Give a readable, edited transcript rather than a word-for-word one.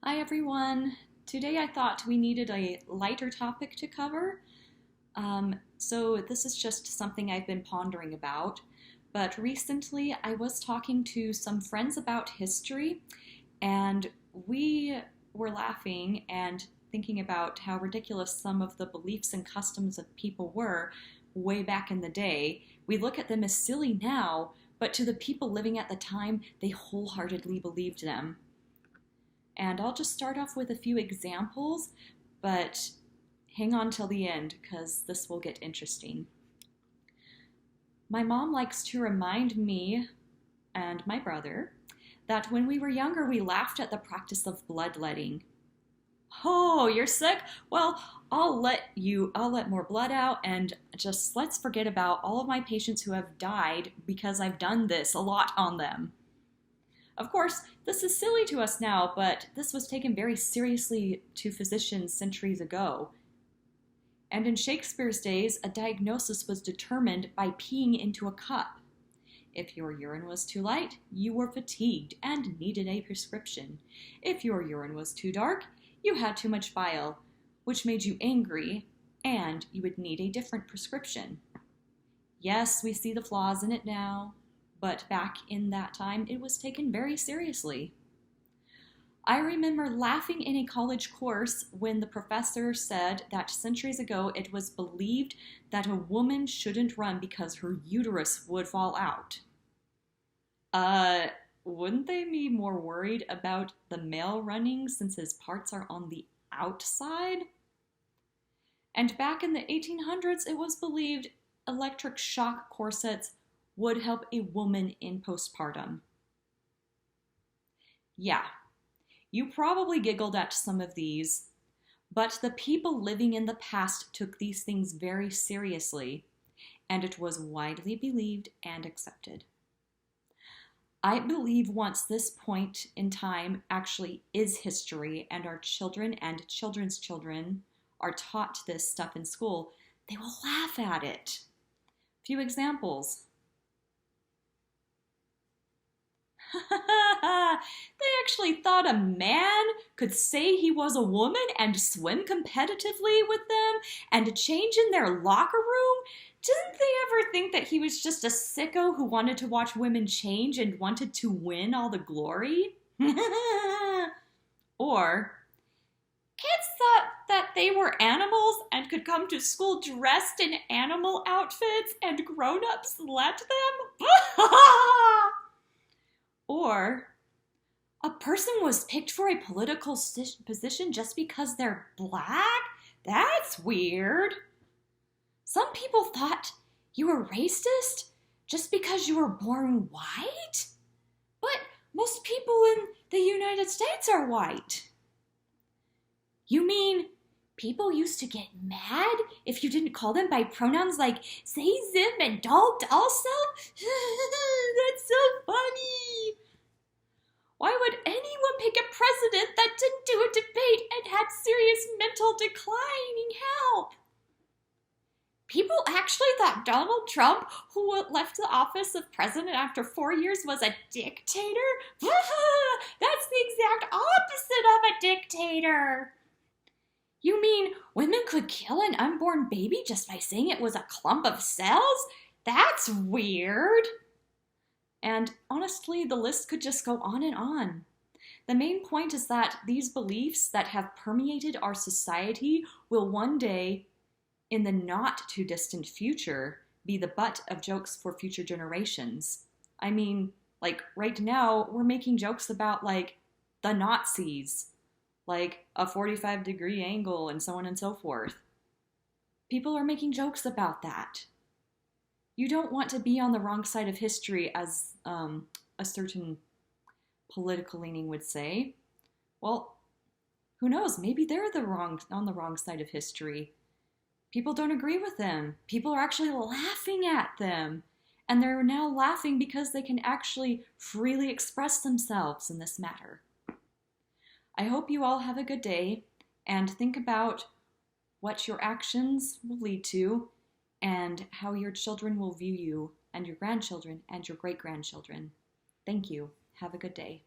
Hi everyone. Today I thought we needed a lighter topic to cover. So this is just something I've been pondering about. But recently I was talking to some friends about history, and we were laughing and thinking about how ridiculous some of the beliefs and customs of people were way back in the day. We look at them as silly now, but to the people living at the time, they wholeheartedly believed them. And I'll just start off with a few examples, but hang on till the end because this will get interesting. My mom likes to remind me and my brother that when we were younger, we laughed at the practice of bloodletting. Oh, you're sick? Well, I'll let more blood out and just let's forget about all of my patients who have died because I've done this a lot on them. Of course, this is silly to us now, but this was taken very seriously to physicians centuries ago. And in Shakespeare's days, a diagnosis was determined by peeing into a cup. If your urine was too light, you were fatigued and needed a prescription. If your urine was too dark, you had too much bile, which made you angry, and you would need a different prescription. Yes, we see the flaws in it now, but back in that time, it was taken very seriously. I remember laughing in a college course when the professor said that centuries ago it was believed that a woman shouldn't run because her uterus would fall out. Wouldn't they be more worried about the male running since his parts are on the outside? And back in the 1800s, it was believed electric shock corsets would help a woman in postpartum. Yeah, you probably giggled at some of these, but the people living in the past took these things very seriously, and it was widely believed and accepted. I believe once this point in time actually is history and our children and children's children are taught this stuff in school, they will laugh at it. Few examples. They actually thought a man could say he was a woman and swim competitively with them and change in their locker room? Didn't they ever think that he was just a sicko who wanted to watch women change and wanted to win all the glory? Or kids thought that they were animals and could come to school dressed in animal outfits and grown-ups let them? Or a person was picked for a political position just because they're black? That's weird. Some people thought you were racist just because you were born white? But most people in the United States are white. You mean people used to get mad if you didn't call them by pronouns like they, them, and doll self? That's so funny. Why would anyone pick a president that didn't do a debate and had serious mental declining health? People actually thought Donald Trump, who left the office of president after 4 years, was a dictator? That's the exact opposite of a dictator. You mean women could kill an unborn baby just by saying it was a clump of cells? That's weird. And honestly, the list could just go on and on. The main point is that these beliefs that have permeated our society will one day, in the not too distant future, be the butt of jokes for future generations. I mean, like right now, we're making jokes about like the Nazis, like a 45-degree angle and so on and so forth. People are making jokes about that. You don't want to be on the wrong side of history, as a certain political leaning would say. Well, who knows? Maybe they're on the wrong side of history. People don't agree with them. People are actually laughing at them. And they're now laughing because they can actually freely express themselves in this matter. I hope you all have a good day and think about what your actions will lead to and how your children will view you and your grandchildren and your great-grandchildren. Thank you. Have a good day.